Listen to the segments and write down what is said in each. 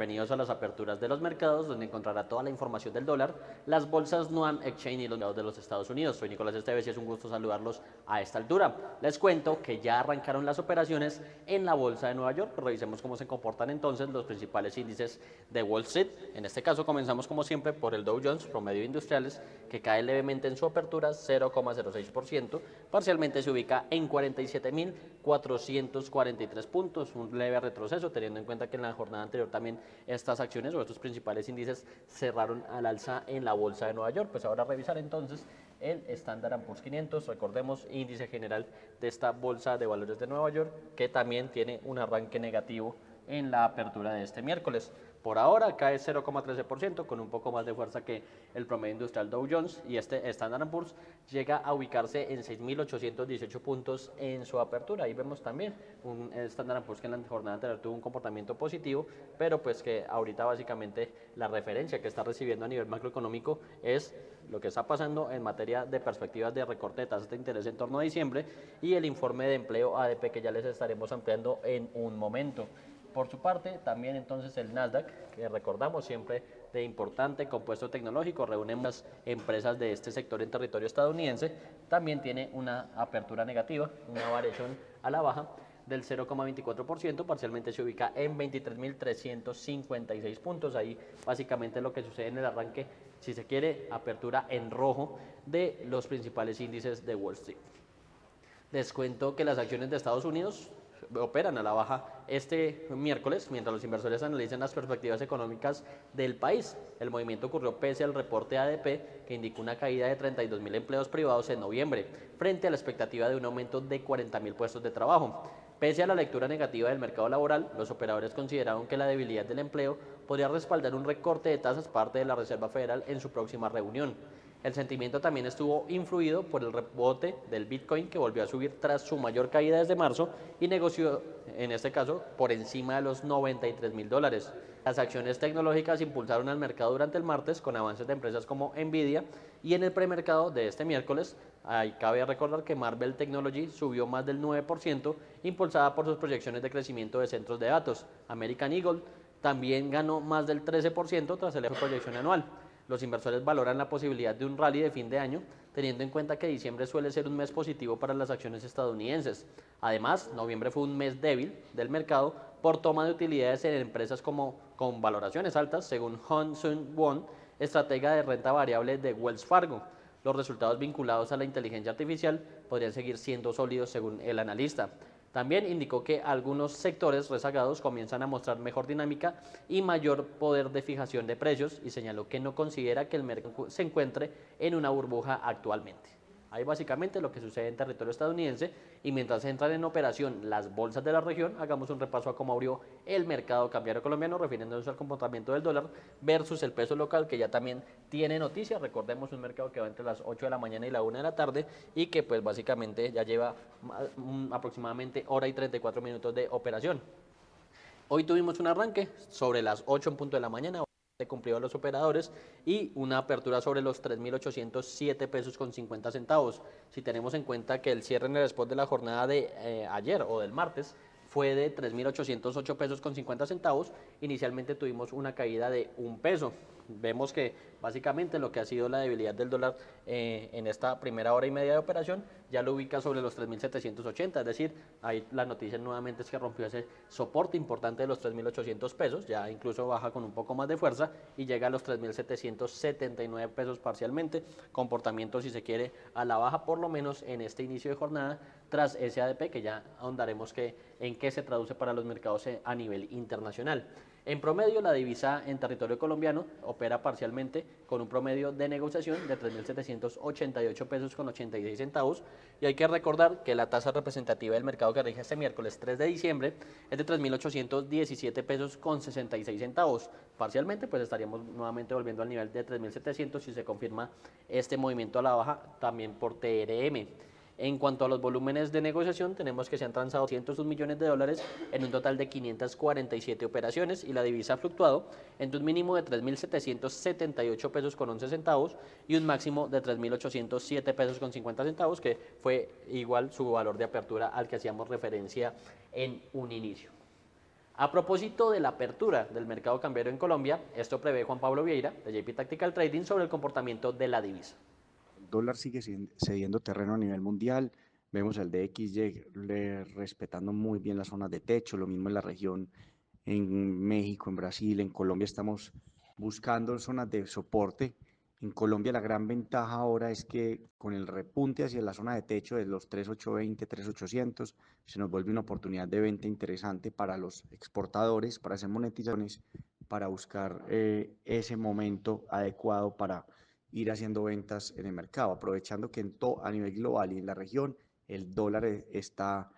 bienvenidos a las aperturas de los mercados, donde encontrará toda la información del dólar, las bolsas Nuam Exchange y los mercados de los Estados Unidos. Soy Nicolás Esteves y es un gusto saludarlos a esta altura. Les cuento que ya arrancaron las operaciones en la bolsa de Nueva York. Revisemos cómo se comportan entonces los principales índices de Wall Street. En este caso comenzamos como siempre por el Dow Jones, promedio de industriales, que cae levemente en su apertura, 0,06%, parcialmente se ubica en 47.443 puntos, un leve retroceso, teniendo en cuenta que en la jornada anterior también estas acciones o estos principales índices cerraron al alza en la bolsa de Nueva York. Pues ahora revisar entonces el Standard & Poor's 500, recordemos, índice general de esta bolsa de valores de Nueva York, que también tiene un arranque negativo en la apertura de este miércoles. Por ahora cae 0,13% con un poco más de fuerza que el promedio industrial Dow Jones, y este Standard & Poor's llega a ubicarse en 6.818 puntos en su apertura. Ahí vemos también un Standard & Poor's que en la jornada anterior tuvo un comportamiento positivo, pero pues que ahorita básicamente la referencia que está recibiendo a nivel macroeconómico es lo que está pasando en materia de perspectivas de recorte de tasas de interés en torno a diciembre y el informe de empleo ADP que ya les estaremos ampliando en un momento. Por su parte, también entonces el Nasdaq, que recordamos siempre de importante compuesto tecnológico, reúne muchas empresas de este sector en territorio estadounidense, también tiene una apertura negativa, una variación a la baja del 0,24%, parcialmente se ubica en 23.356 puntos. Ahí básicamente lo que sucede en el arranque, si se quiere, apertura en rojo de los principales índices de Wall Street. Les cuento que las acciones de Estados Unidos operan a la baja este miércoles, mientras los inversores analizan las perspectivas económicas del país. El movimiento ocurrió pese al reporte ADP, que indicó una caída de 32.000 empleos privados en noviembre, frente a la expectativa de un aumento de 40.000 puestos de trabajo. Pese a la lectura negativa del mercado laboral, los operadores consideraron que la debilidad del empleo podría respaldar un recorte de tasas parte de la Reserva Federal en su próxima reunión. El sentimiento también estuvo influido por el rebote del Bitcoin, que volvió a subir tras su mayor caída desde marzo y negoció, en este caso, por encima de los $93.000. Las acciones tecnológicas impulsaron al mercado durante el martes con avances de empresas como Nvidia, y en el premercado de este miércoles, ahí cabe recordar que Marvell Technology subió más del 9%, impulsada por sus proyecciones de crecimiento de centros de datos. American Eagle también ganó más del 13% tras el proyección anual. Los inversores valoran la posibilidad de un rally de fin de año, teniendo en cuenta que diciembre suele ser un mes positivo para las acciones estadounidenses. Además, noviembre fue un mes débil del mercado por toma de utilidades en empresas con valoraciones altas, según Hon Sun Won, estratega de renta variable de Wells Fargo. Los resultados vinculados a la inteligencia artificial podrían seguir siendo sólidos según el analista. También indicó que algunos sectores rezagados comienzan a mostrar mejor dinámica y mayor poder de fijación de precios, y señaló que no considera que el mercado se encuentre en una burbuja actualmente. Ahí básicamente lo que sucede en territorio estadounidense, y mientras entran en operación las bolsas de la región, hagamos un repaso a cómo abrió el mercado cambiario colombiano, refiriéndonos al comportamiento del dólar versus el peso local, que ya también tiene noticias. Recordemos un mercado que va entre las 8 de la mañana y la 1 de la tarde y que pues básicamente ya lleva aproximadamente hora y 34 minutos de operación. Hoy tuvimos un arranque sobre las 8 en punto de la mañana, se cumplió a los operadores, y una apertura sobre los 3.807 pesos con 50 centavos. Si tenemos en cuenta que el cierre en el spot de la jornada de ayer o del martes fue de 3.808 pesos con 50 centavos, inicialmente tuvimos una caída de un peso. Vemos que básicamente lo que ha sido la debilidad del dólar en esta primera hora y media de operación ya lo ubica sobre los 3.780, es decir, ahí la noticia nuevamente es que rompió ese soporte importante de los 3.800 pesos, ya incluso baja con un poco más de fuerza y llega a los 3.779 pesos parcialmente. Comportamiento, si se quiere, a la baja, por lo menos en este inicio de jornada, tras ese ADP que ya ahondaremos en qué se traduce para los mercados a nivel internacional. En promedio, la divisa en territorio colombiano opera parcialmente con un promedio de negociación de 3.788 pesos con 86 centavos, y hay que recordar que la tasa representativa del mercado que rige este miércoles 3 de diciembre es de 3.817 pesos con 66 centavos. Parcialmente pues estaríamos nuevamente volviendo al nivel de 3.700 si se confirma este movimiento a la baja también por TRM. En cuanto a los volúmenes de negociación, tenemos que se han transado $101 millones en un total de 547 operaciones, y la divisa ha fluctuado entre un mínimo de 3.778 pesos con 11 centavos y un máximo de 3.807 pesos con 50 centavos, que fue igual su valor de apertura al que hacíamos referencia en un inicio. A propósito de la apertura del mercado cambiario en Colombia, esto prevé Juan Pablo Vieira, de JP Tactical Trading, sobre el comportamiento de la divisa. El dólar sigue cediendo terreno a nivel mundial. Vemos al DXY respetando muy bien las zonas de techo, lo mismo en la región, en México, en Brasil, en Colombia estamos buscando zonas de soporte. En Colombia la gran ventaja ahora es que con el repunte hacia la zona de techo de los 3.820, 3.800, se nos vuelve una oportunidad de venta interesante para los exportadores, para hacer monetizaciones, para buscar ese momento adecuado para ir haciendo ventas en el mercado, aprovechando que a nivel global y en la región el dólar está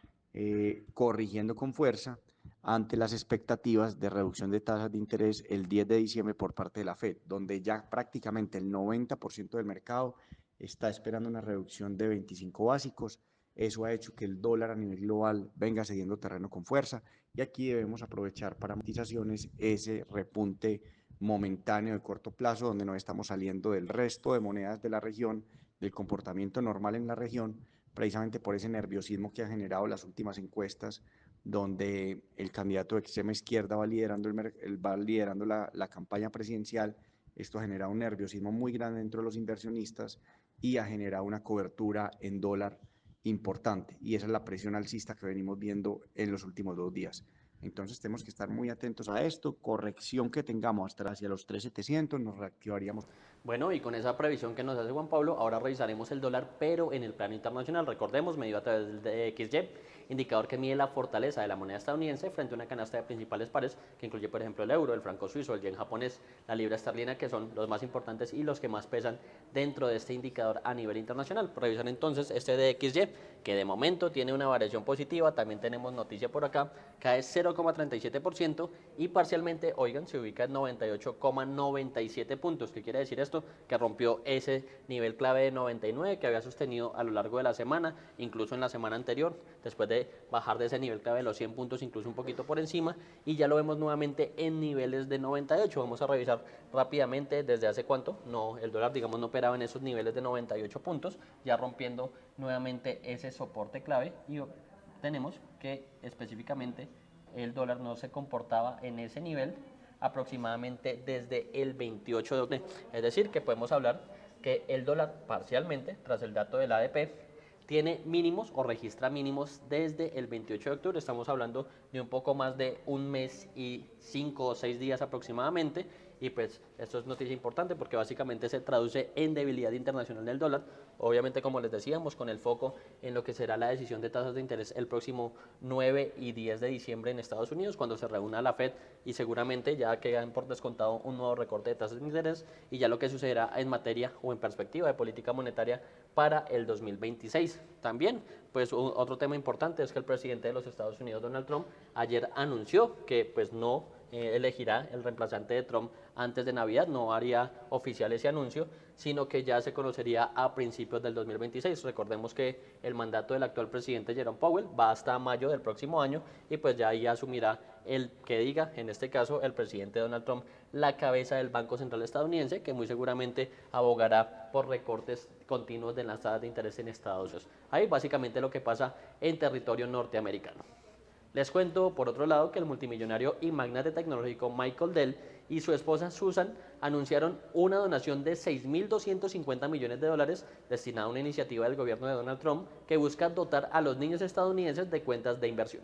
corrigiendo con fuerza ante las expectativas de reducción de tasas de interés el 10 de diciembre por parte de la Fed, donde ya prácticamente el 90% del mercado está esperando una reducción de 25 básicos. Eso ha hecho que el dólar a nivel global venga cediendo terreno con fuerza y aquí debemos aprovechar para monetizaciones ese repunte momentáneo de corto plazo donde nos estamos saliendo del resto de monedas de la región, del comportamiento normal en la región, precisamente por ese nerviosismo que ha generado las últimas encuestas donde el candidato de extrema izquierda va liderando, va liderando la campaña presidencial. Esto ha generado un nerviosismo muy grande dentro de los inversionistas y ha generado una cobertura en dólar importante. Y esa es la presión alcista que venimos viendo en los últimos 2 días. Entonces tenemos que estar muy atentos a esto. Corrección que tengamos hasta hacia los 3.700, nos reactivaríamos. Bueno, y con esa previsión que nos hace Juan Pablo, ahora revisaremos el dólar, pero en el plano internacional. Recordemos, medido a través de XY, indicador que mide la fortaleza de la moneda estadounidense frente a una canasta de principales pares, que incluye, por ejemplo, el euro, el franco suizo, el yen japonés, la libra esterlina, que son los más importantes y los que más pesan dentro de este indicador a nivel internacional. Revisar entonces este DXY, que de momento tiene una variación positiva. También tenemos noticia por acá, cae 0,37% y parcialmente, oigan, se ubica en 98,97 puntos. ¿Qué quiere decir esto? Que rompió ese nivel clave de 99 que había sostenido a lo largo de la semana, incluso en la semana anterior, después de bajar de ese nivel clave de los 100 puntos, incluso un poquito por encima, y ya lo vemos nuevamente en niveles de 98. Vamos a revisar rápidamente desde hace cuánto. No, el dólar, digamos, no operaba en esos niveles de 98 puntos, ya rompiendo nuevamente ese soporte clave, y tenemos que específicamente el dólar no se comportaba en ese nivel aproximadamente desde el 28 de octubre. Es decir, que podemos hablar que el dólar parcialmente, tras el dato del ADP, tiene mínimos o registra mínimos desde el 28 de octubre. Estamos hablando de un poco más de un mes y 5 o 6 días aproximadamente. Y pues esto es noticia importante porque básicamente se traduce en debilidad internacional del dólar. Obviamente, como les decíamos, con el foco en lo que será la decisión de tasas de interés el próximo 9 y 10 de diciembre en Estados Unidos, cuando se reúna la Fed y seguramente ya quedan por descontado un nuevo recorte de tasas de interés y ya lo que sucederá en materia o en perspectiva de política monetaria para el 2026. También, pues otro tema importante es que el presidente de los Estados Unidos, Donald Trump, ayer anunció que pues no elegirá el reemplazante de Trump antes de Navidad, no haría oficial ese anuncio, sino que ya se conocería a principios del 2026. Recordemos que el mandato del actual presidente Jerome Powell va hasta mayo del próximo año y pues ya ahí asumirá el que diga, en este caso el presidente Donald Trump, la cabeza del Banco Central estadounidense, que muy seguramente abogará por recortes continuos de las tasas de interés en Estados Unidos. Ahí básicamente lo que pasa en territorio norteamericano. Les cuento, por otro lado, que el multimillonario y magnate tecnológico Michael Dell y su esposa Susan anunciaron una donación de 6.250 millones de dólares destinada a una iniciativa del gobierno de Donald Trump que busca dotar a los niños estadounidenses de cuentas de inversión.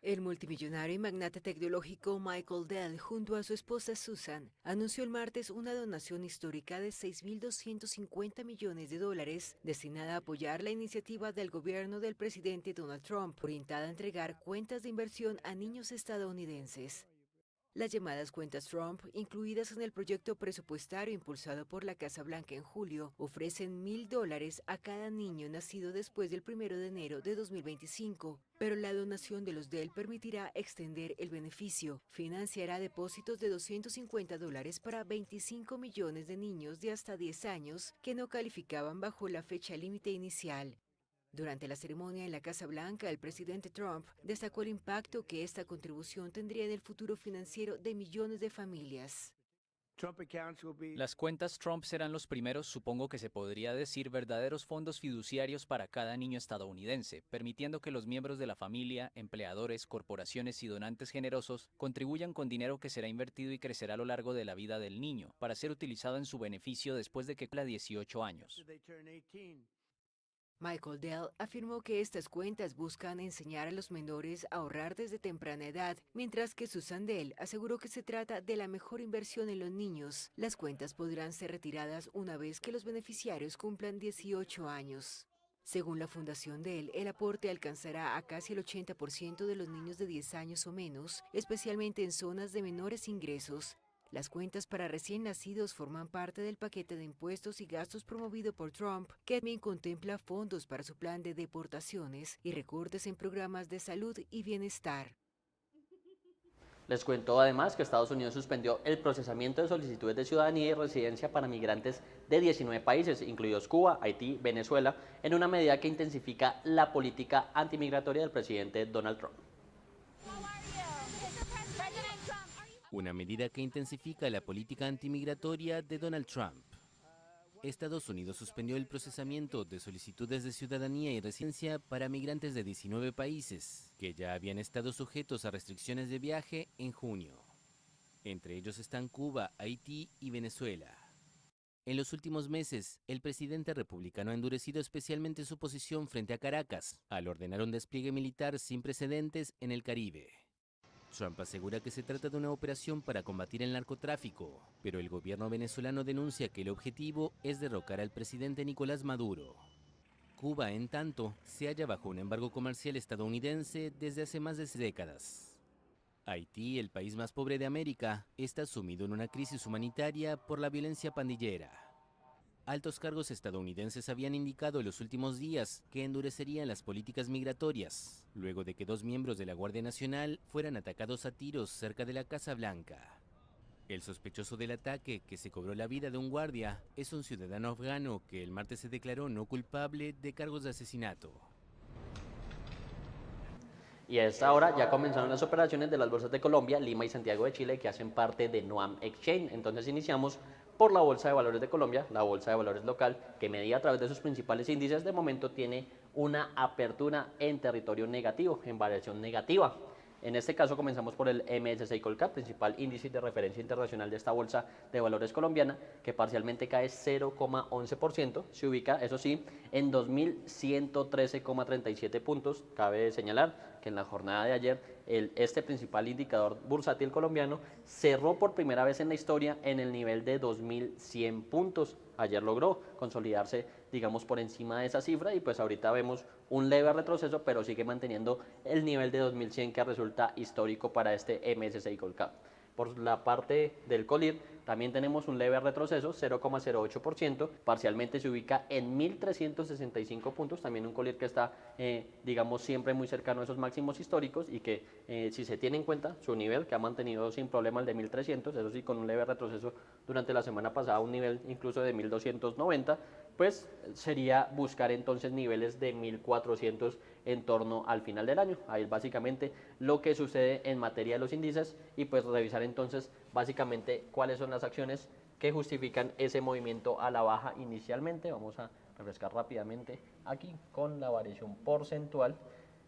El multimillonario y magnate tecnológico Michael Dell, junto a su esposa Susan, anunció el martes una donación histórica de 6.250 millones de dólares destinada a apoyar la iniciativa del gobierno del presidente Donald Trump, orientada a entregar cuentas de inversión a niños estadounidenses. Las llamadas cuentas Trump, incluidas en el proyecto presupuestario impulsado por la Casa Blanca en julio, ofrecen $1.000 a cada niño nacido después del 1 de enero de 2025, pero la donación de los Dell permitirá extender el beneficio. Financiará depósitos de $250 para 25 millones de niños de hasta 10 años que no calificaban bajo la fecha límite inicial. Durante la ceremonia en la Casa Blanca, el presidente Trump destacó el impacto que esta contribución tendría en el futuro financiero de millones de familias. Las cuentas Trump serán los primeros, supongo que se podría decir, verdaderos fondos fiduciarios para cada niño estadounidense, permitiendo que los miembros de la familia, empleadores, corporaciones y donantes generosos contribuyan con dinero que será invertido y crecerá a lo largo de la vida del niño, para ser utilizado en su beneficio después de que cumpla 18 años. Michael Dell afirmó que estas cuentas buscan enseñar a los menores a ahorrar desde temprana edad, mientras que Susan Dell aseguró que se trata de la mejor inversión en los niños. Las cuentas podrán ser retiradas una vez que los beneficiarios cumplan 18 años. Según la Fundación Dell, el aporte alcanzará a casi el 80% de los niños de 10 años o menos, especialmente en zonas de menores ingresos. Las cuentas para recién nacidos forman parte del paquete de impuestos y gastos promovido por Trump, que también contempla fondos para su plan de deportaciones y recortes en programas de salud y bienestar. Les cuento además que Estados Unidos suspendió el procesamiento de solicitudes de ciudadanía y residencia para migrantes de 19 países, incluidos Cuba, Haití, Venezuela, en una medida que intensifica la política antimigratoria del presidente Donald Trump. Una medida que intensifica la política antimigratoria de Donald Trump. Estados Unidos suspendió el procesamiento de solicitudes de ciudadanía y residencia para migrantes de 19 países, que ya habían estado sujetos a restricciones de viaje en junio. Entre ellos están Cuba, Haití y Venezuela. En los últimos meses, el presidente republicano ha endurecido especialmente su posición frente a Caracas, al ordenar un despliegue militar sin precedentes en el Caribe. Trump asegura que se trata de una operación para combatir el narcotráfico, pero el gobierno venezolano denuncia que el objetivo es derrocar al presidente Nicolás Maduro. Cuba, en tanto, se halla bajo un embargo comercial estadounidense desde hace más de 6 décadas. Haití, el país más pobre de América, está sumido en una crisis humanitaria por la violencia pandillera. Altos cargos estadounidenses habían indicado en los últimos días que endurecerían las políticas migratorias, luego de que 2 miembros de la Guardia Nacional fueran atacados a tiros cerca de la Casa Blanca. El sospechoso del ataque, que se cobró la vida de un guardia, es un ciudadano afgano que el martes se declaró no culpable de cargos de asesinato. Y a esta hora ya comenzaron las operaciones de las bolsas de Colombia, Lima y Santiago de Chile, que hacen parte de Noam Exchange. Entonces iniciamos por la Bolsa de Valores de Colombia, la Bolsa de Valores local, que medida a través de sus principales índices, de momento tiene una apertura en territorio negativo, en variación negativa. En este caso comenzamos por el MSCI Colcap, principal índice de referencia internacional de esta bolsa de valores colombiana, que parcialmente cae 0,11%, se ubica, eso sí, en 2.113,37 puntos. Cabe señalar que en la jornada de ayer este principal indicador bursátil colombiano cerró por primera vez en la historia en el nivel de 2.100 puntos. Ayer logró consolidarse, digamos, por encima de esa cifra y pues ahorita vemos un leve retroceso, pero sigue manteniendo el nivel de 2100 que resulta histórico para este MSCI Colcap. Por la parte del Colir también tenemos un leve retroceso, 0,08%, parcialmente se ubica en 1.365 puntos, también un Colir que está, digamos, siempre muy cercano a esos máximos históricos y que si se tiene en cuenta su nivel, que ha mantenido sin problema el de 1.300, eso sí, con un leve retroceso durante la semana pasada, un nivel incluso de 1.290, pues sería buscar entonces niveles de 1.400 en torno al final del año. Ahí es básicamente lo que sucede en materia de los índices y pues revisar entonces básicamente cuáles son las acciones que justifican ese movimiento a la baja inicialmente. Vamos a refrescar rápidamente aquí con la variación porcentual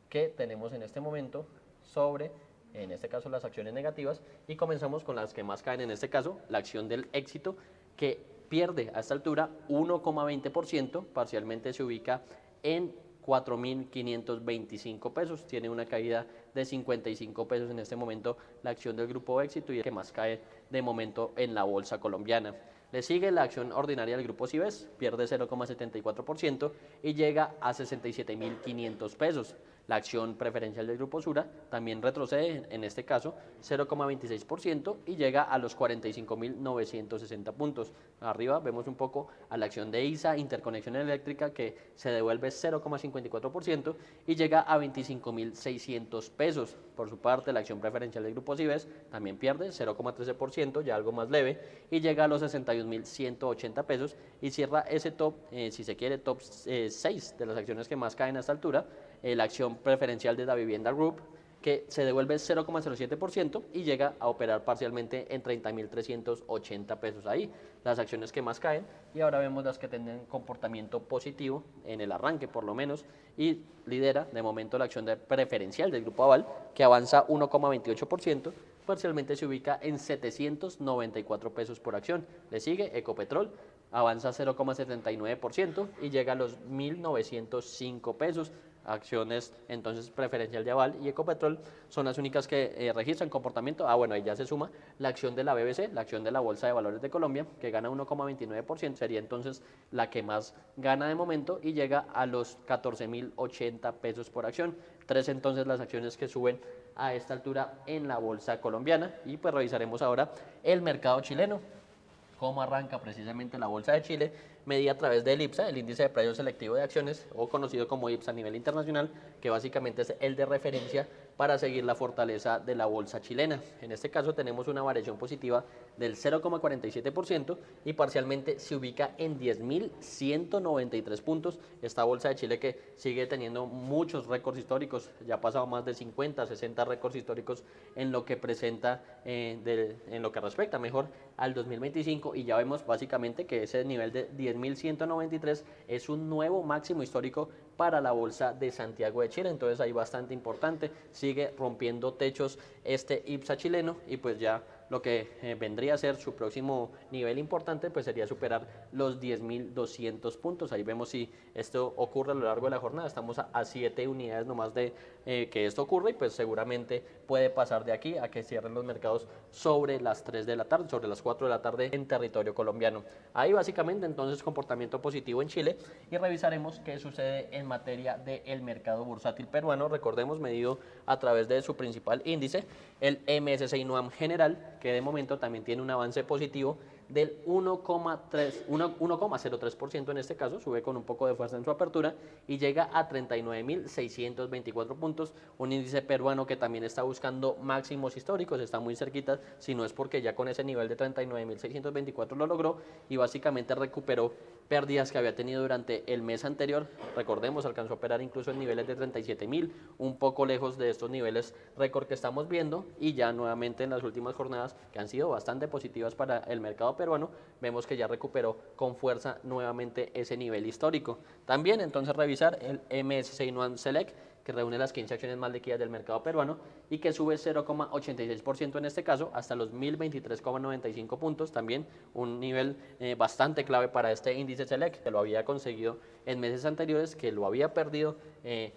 que tenemos en este momento sobre, en este caso, las acciones negativas, y comenzamos con las que más caen, en este caso la acción del Éxito, que pierde a esta altura 1,20%, parcialmente se ubica en 4.525 pesos, tiene una caída de 55 pesos en este momento la acción del Grupo Éxito y el que más cae de momento en la bolsa colombiana. Le sigue la acción ordinaria del Grupo Cibes, pierde 0,74% y llega a 67.500 pesos. La acción preferencial del Grupo Sura también retrocede, en este caso 0,26% y llega a los 45.960 puntos. Arriba vemos un poco a la acción de ISA, Interconexión Eléctrica, que se devuelve 0,54% y llega a 25.600 pesos. Por su parte, la acción preferencial del Grupo Cibes también pierde 0,13%, ya algo más leve, y llega a los 61.180 pesos y cierra ese top, si se quiere, top 6 de las acciones que más caen a esta altura, la acción preferencial de la Vivienda Group, que se devuelve 0,07% y llega a operar parcialmente en 30.380 pesos ahí. Las acciones que más caen, y ahora vemos las que tienen comportamiento positivo en el arranque por lo menos, y lidera de momento la acción de preferencial del Grupo Aval, que avanza 1,28%, parcialmente se ubica en 794 pesos por acción. Le sigue Ecopetrol, avanza 0,79% y llega a los 1.905 pesos. Acciones entonces preferencial de Aval y Ecopetrol son las únicas que registran comportamiento. Bueno, ahí ya se suma la acción de la BBC, la acción de la Bolsa de Valores de Colombia, que gana 1,29%, sería entonces la que más gana de momento y llega a los 14.080 pesos por acción. Tres entonces las acciones que suben a esta altura en la bolsa colombiana, y pues revisaremos ahora el mercado chileno. Cómo arranca precisamente la Bolsa de Chile, medida a través del IPSA, el índice de precio selectivo de acciones, o conocido como IPSA a nivel internacional, que básicamente es el de referencia para seguir la fortaleza de la bolsa chilena. En este caso tenemos una variación positiva del 0,47% y parcialmente se ubica en 10.193 puntos. Esta bolsa de Chile que sigue teniendo muchos récords históricos, ya ha pasado más de 50, 60 récords históricos en lo que presenta, en lo que respecta mejor al 2025, y ya vemos básicamente que ese nivel de 10.193 es un nuevo máximo histórico para la bolsa de Santiago de Chile. Entonces ahí bastante importante, sigue rompiendo techos este IPSA chileno, y pues ya lo que vendría a ser su próximo nivel importante pues sería superar los 10.200 puntos. Ahí vemos si esto ocurre a lo largo de la jornada. Estamos a 7 unidades nomás de que esto ocurra, y pues seguramente puede pasar de aquí a que cierren los mercados sobre las 3 de la tarde, sobre las 4 de la tarde en territorio colombiano. Ahí básicamente entonces comportamiento positivo en Chile, y revisaremos qué sucede en materia del mercado bursátil peruano. Recordemos, medido a través de su principal índice, el MSCI NUAM general, que de momento también tiene un avance positivo del 1,03% en este caso, sube con un poco de fuerza en su apertura y llega a 39.624 puntos, un índice peruano que también está buscando máximos históricos, está muy cerquita, si no es porque ya con ese nivel de 39.624 lo logró, y básicamente recuperó pérdidas que había tenido durante el mes anterior. Recordemos, alcanzó a operar incluso en niveles de 37.000, un poco lejos de estos niveles récord que estamos viendo, y ya nuevamente en las últimas jornadas, que han sido bastante positivas para el mercado peruano, vemos que ya recuperó con fuerza nuevamente ese nivel histórico. También entonces revisar el MSCI NUAM Select, que reúne las 15 acciones más liquidas del mercado peruano y que sube 0,86% en este caso hasta los 1.023,95 puntos, también un nivel bastante clave para este índice Select, que lo había conseguido en meses anteriores, que lo había perdido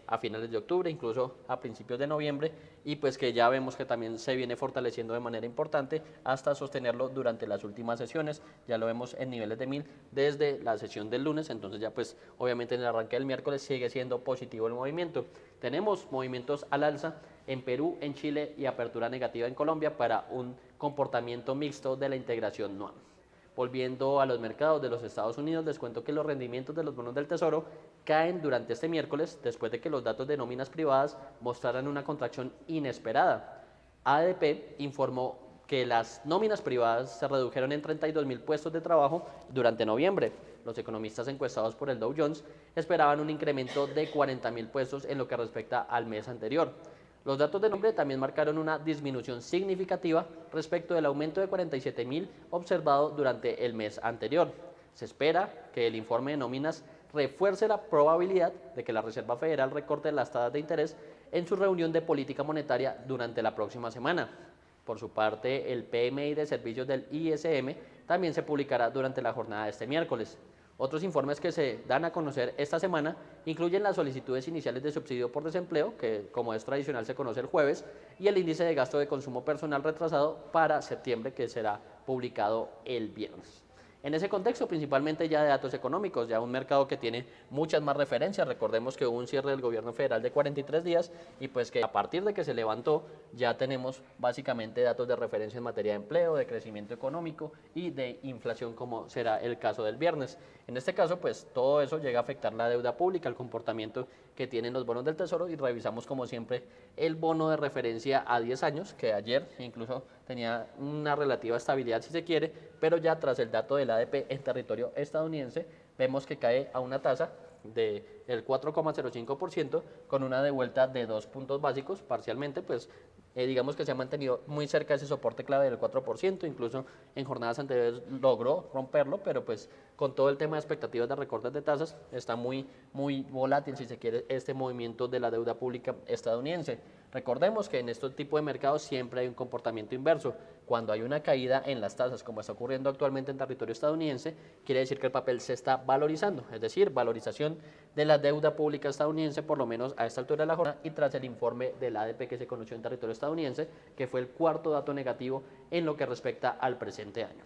a finales de octubre, incluso a principios de noviembre, y pues que ya vemos que también se viene fortaleciendo de manera importante hasta sostenerlo durante las últimas sesiones. Ya lo vemos en niveles de 1.000 desde la sesión del lunes, entonces ya pues obviamente en el arranque del miércoles sigue siendo positivo el movimiento. Tenemos movimientos al alza en Perú, en Chile, y apertura negativa en Colombia para un comportamiento mixto de la integración NUAM. Volviendo a los mercados de los Estados Unidos, les cuento que los rendimientos de los bonos del Tesoro caen durante este miércoles después de que los datos de nóminas privadas mostraran una contracción inesperada. ADP informó que las nóminas privadas se redujeron en 32.000 puestos de trabajo durante noviembre. Los economistas encuestados por el Dow Jones esperaban un incremento de 40.000 puestos en lo que respecta al mes anterior. Los datos de noviembre también marcaron una disminución significativa respecto del aumento de 47.000 observado durante el mes anterior. Se espera que el informe de nóminas refuerce la probabilidad de que la Reserva Federal recorte las tasas de interés en su reunión de política monetaria durante la próxima semana. Por su parte, el PMI de servicios del ISM también se publicará durante la jornada de este miércoles. Otros informes que se dan a conocer esta semana incluyen las solicitudes iniciales de subsidio por desempleo, que como es tradicional se conoce el jueves, y el índice de gasto de consumo personal retrasado para septiembre, que será publicado el viernes. En ese contexto, principalmente ya de datos económicos, ya un mercado que tiene muchas más referencias. Recordemos que hubo un cierre del gobierno federal de 43 días y pues que a partir de que se levantó ya tenemos básicamente datos de referencia en materia de empleo, de crecimiento económico y de inflación, como será el caso del viernes. En este caso, pues todo eso llega a afectar la deuda pública, el comportamiento que tienen los bonos del Tesoro, y revisamos como siempre el bono de referencia a 10 años, que ayer incluso tenía una relativa estabilidad si se quiere, pero ya tras el dato del ADP en territorio estadounidense vemos que cae a una tasa del 4,05% con una devuelta de 2 puntos básicos parcialmente, pues digamos que se ha mantenido muy cerca de ese soporte clave del 4%, incluso en jornadas anteriores logró romperlo, pero pues con todo el tema de expectativas de recortes de tasas está muy volátil, si se quiere, este movimiento de la deuda pública estadounidense. Recordemos que en este tipo de mercados siempre hay un comportamiento inverso. Cuando hay una caída en las tasas, como está ocurriendo actualmente en territorio estadounidense, quiere decir que el papel se está valorizando, es decir, valorización de la deuda pública estadounidense, por lo menos a esta altura de la jornada, y tras el informe del ADP que se conoció en territorio estadounidense, que fue el cuarto dato negativo en lo que respecta al presente año.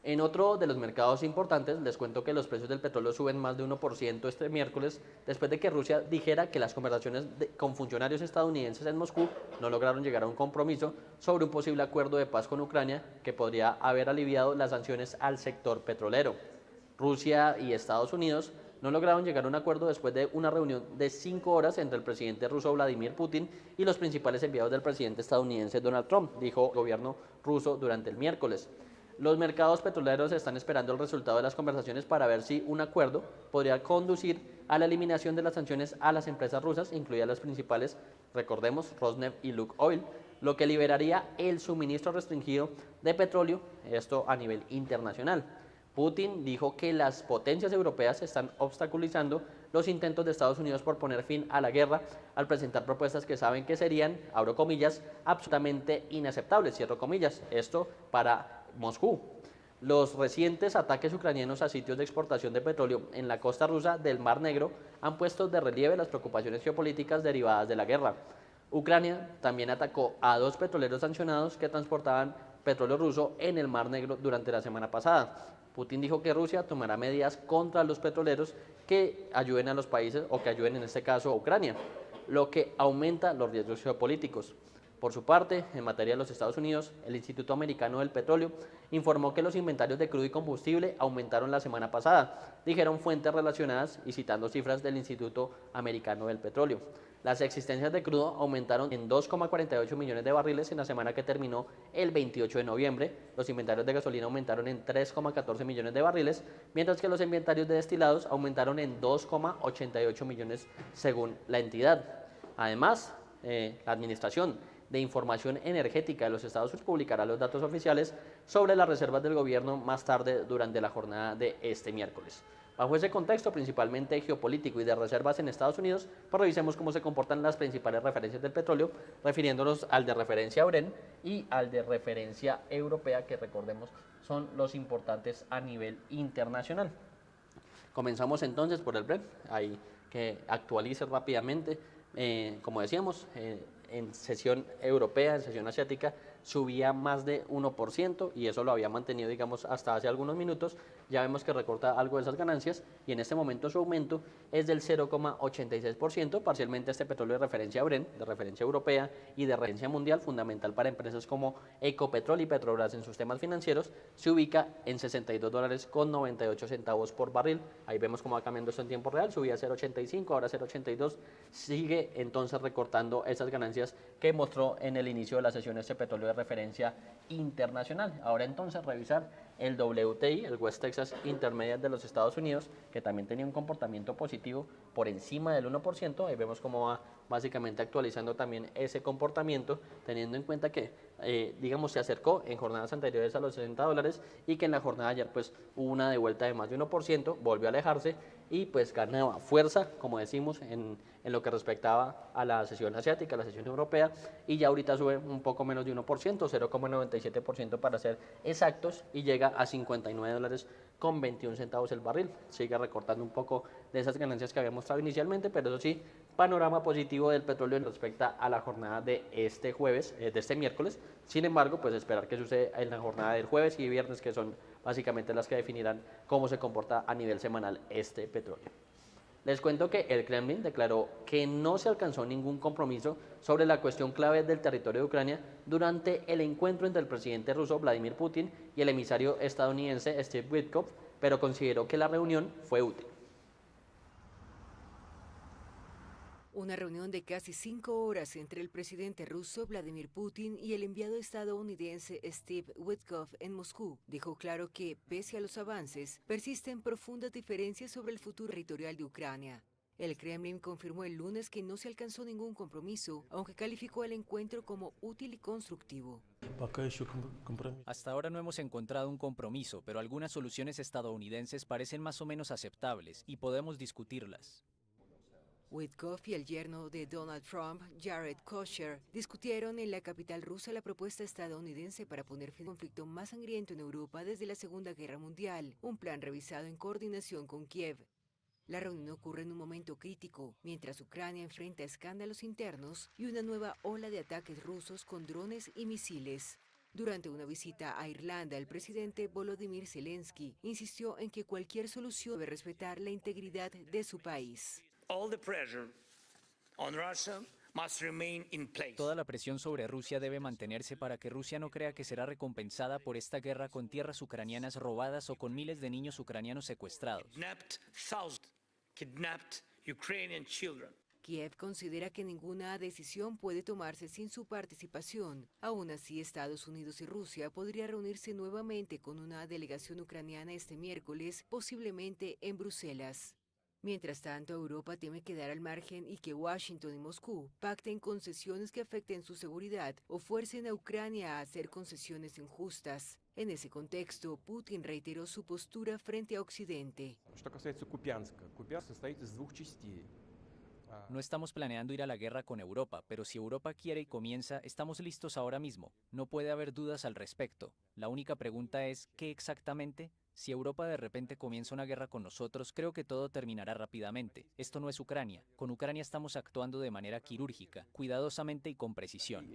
En otro de los mercados importantes, les cuento que los precios del petróleo suben más de 1% este miércoles, después de que Rusia dijera que las conversaciones con funcionarios estadounidenses en Moscú no lograron llegar a un compromiso sobre un posible acuerdo de paz con Ucrania que podría haber aliviado las sanciones al sector petrolero. Rusia y Estados Unidos no lograron llegar a un acuerdo después de una reunión de 5 horas entre el presidente ruso Vladimir Putin y los principales enviados del presidente estadounidense Donald Trump, dijo el gobierno ruso durante el miércoles. Los mercados petroleros están esperando el resultado de las conversaciones para ver si un acuerdo podría conducir a la eliminación de las sanciones a las empresas rusas, incluidas las principales, recordemos, Rosneft y Lukoil, lo que liberaría el suministro restringido de petróleo, esto a nivel internacional. Putin dijo que las potencias europeas están obstaculizando los intentos de Estados Unidos por poner fin a la guerra al presentar propuestas que saben que serían, abro comillas, absolutamente inaceptables, cierro comillas, esto para Moscú. Los recientes ataques ucranianos a sitios de exportación de petróleo en la costa rusa del Mar Negro han puesto de relieve las preocupaciones geopolíticas derivadas de la guerra. Ucrania también atacó a 2 petroleros sancionados que transportaban petróleo ruso en el Mar Negro durante la semana pasada. Putin dijo que Rusia tomará medidas contra los petroleros que ayuden a los países o que ayuden en este caso a Ucrania, lo que aumenta los riesgos geopolíticos. Por su parte, en materia de los Estados Unidos, el Instituto Americano del Petróleo informó que los inventarios de crudo y combustible aumentaron la semana pasada, dijeron fuentes relacionadas y citando cifras del Instituto Americano del Petróleo. Las existencias de crudo aumentaron en 2,48 millones de barriles en la semana que terminó el 28 de noviembre. Los inventarios de gasolina aumentaron en 3,14 millones de barriles, mientras que los inventarios de destilados aumentaron en 2,88 millones según la entidad. Además, la Administración de Información Energética de los Estados Unidos publicará los datos oficiales sobre las reservas del gobierno más tarde durante la jornada de este miércoles. Bajo ese contexto, principalmente geopolítico y de reservas en Estados Unidos, pues revisemos cómo se comportan las principales referencias del petróleo, refiriéndonos al de referencia Brent y al de referencia europea, que recordemos son los importantes a nivel internacional. Comenzamos entonces por el Brent, hay que actualice rápidamente, como decíamos, en sesión europea, en sesión asiática, subía más de 1% y eso lo había mantenido, digamos, hasta hace algunos minutos. Ya vemos que recorta algo de esas ganancias y en este momento su aumento es del 0,86%, parcialmente este petróleo de referencia Brent, de referencia europea y de referencia mundial, fundamental para empresas como Ecopetrol y Petrobras en sus temas financieros, se ubica en $62.98 por barril. Ahí vemos cómo va cambiando esto en tiempo real, subía a 0,85, ahora 0,82, sigue entonces recortando esas ganancias que mostró en el inicio de la sesión este petróleo de referencia internacional. Ahora entonces revisar el WTI, el West Texas Intermediate de los Estados Unidos, que también tenía un comportamiento positivo por encima del 1%. Ahí vemos cómo va básicamente actualizando también ese comportamiento, teniendo en cuenta que, digamos, se acercó en jornadas anteriores a los $60 y que en la jornada de ayer pues hubo una devuelta de más de 1%, volvió a alejarse y pues ganaba fuerza, como decimos, en lo que respectaba a la sesión asiática, a la sesión europea, y ya ahorita sube un poco menos de 1%, 0,97% para ser exactos, y llega a $59.21 el barril. Sigue recortando un poco de esas ganancias que había mostrado inicialmente, pero eso sí, panorama positivo del petróleo respecto a la jornada de este jueves, de este miércoles. Sin embargo, pues esperar que suceda en la jornada del jueves y viernes, que son básicamente las que definirán cómo se comporta a nivel semanal este petróleo. Les cuento que el Kremlin declaró que no se alcanzó ningún compromiso sobre la cuestión clave del territorio de Ucrania durante el encuentro entre el presidente ruso Vladimir Putin y el emisario estadounidense Steve Witkoff, pero consideró que la reunión fue útil. Una reunión de casi 5 horas entre el presidente ruso Vladimir Putin y el enviado estadounidense Steve Witkoff en Moscú dejó claro que, pese a los avances, persisten profundas diferencias sobre el futuro territorial de Ucrania. El Kremlin confirmó el lunes que no se alcanzó ningún compromiso, aunque calificó el encuentro como útil y constructivo. Hasta ahora no hemos encontrado un compromiso, pero algunas soluciones estadounidenses parecen más o menos aceptables y podemos discutirlas. Witkoff y el yerno de Donald Trump, Jared Kushner, discutieron en la capital rusa la propuesta estadounidense para poner fin al conflicto más sangriento en Europa desde la Segunda Guerra Mundial, un plan revisado en coordinación con Kiev. La reunión ocurre en un momento crítico, mientras Ucrania enfrenta escándalos internos y una nueva ola de ataques rusos con drones y misiles. Durante una visita a Irlanda, el presidente Volodymyr Zelensky insistió en que cualquier solución debe respetar la integridad de su país. Toda la presión sobre Rusia debe mantenerse para que Rusia no crea que será recompensada por esta guerra con tierras ucranianas robadas o con miles de niños ucranianos secuestrados. Kiev considera que ninguna decisión puede tomarse sin su participación. Aún así, Estados Unidos y Rusia podrían reunirse nuevamente con una delegación ucraniana este miércoles, posiblemente en Bruselas. Mientras tanto, Europa teme quedar al margen y que Washington y Moscú pacten concesiones que afecten su seguridad o fuercen a Ucrania a hacer concesiones injustas. En ese contexto, Putin reiteró su postura frente a Occidente. No estamos planeando ir a la guerra con Europa, pero si Europa quiere y comienza, estamos listos ahora mismo. No puede haber dudas al respecto. La única pregunta es, ¿qué exactamente? Si Europa de repente comienza una guerra con nosotros, creo que todo terminará rápidamente. Esto no es Ucrania. Con Ucrania estamos actuando de manera quirúrgica, cuidadosamente y con precisión.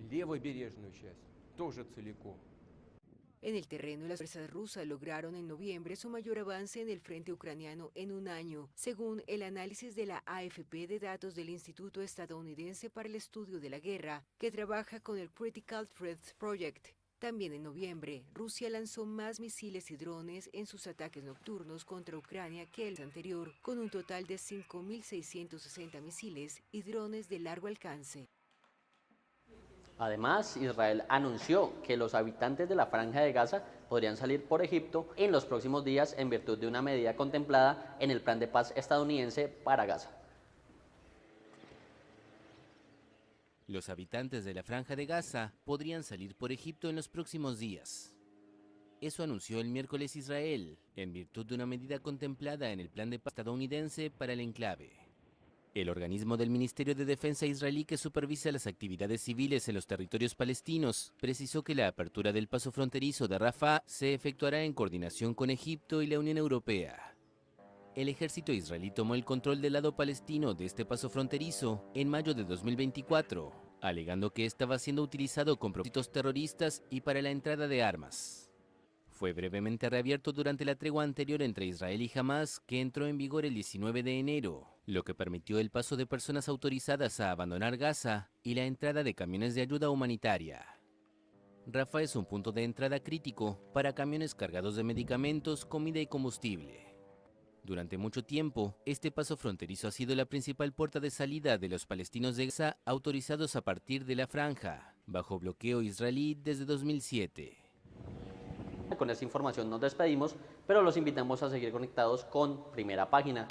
En el terreno, las fuerzas rusas lograron en noviembre su mayor avance en el frente ucraniano en un año, según el análisis de la AFP de datos del Instituto Estadounidense para el Estudio de la Guerra, que trabaja con el Critical Threats Project. También en noviembre, Rusia lanzó más misiles y drones en sus ataques nocturnos contra Ucrania que el anterior, con un total de 5.660 misiles y drones de largo alcance. Además, Israel anunció que los habitantes de la Franja de Gaza podrían salir por Egipto en los próximos días en virtud de una medida contemplada en el plan de paz estadounidense para Gaza. Los habitantes de la Franja de Gaza podrían salir por Egipto en los próximos días. Eso anunció el miércoles Israel, en virtud de una medida contemplada en el plan de paz estadounidense para el enclave. El organismo del Ministerio de Defensa israelí que supervisa las actividades civiles en los territorios palestinos precisó que la apertura del paso fronterizo de Rafah se efectuará en coordinación con Egipto y la Unión Europea. El ejército israelí tomó el control del lado palestino de este paso fronterizo en mayo de 2024, alegando que estaba siendo utilizado con propósitos terroristas y para la entrada de armas. Fue brevemente reabierto durante la tregua anterior entre Israel y Hamás, que entró en vigor el 19 de enero, lo que permitió el paso de personas autorizadas a abandonar Gaza y la entrada de camiones de ayuda humanitaria. Rafah es un punto de entrada crítico para camiones cargados de medicamentos, comida y combustible. Durante mucho tiempo, este paso fronterizo ha sido la principal puerta de salida de los palestinos de Gaza autorizados a partir de la franja, bajo bloqueo israelí desde 2007. Con esta información nos despedimos, pero los invitamos a seguir conectados con Primera Página.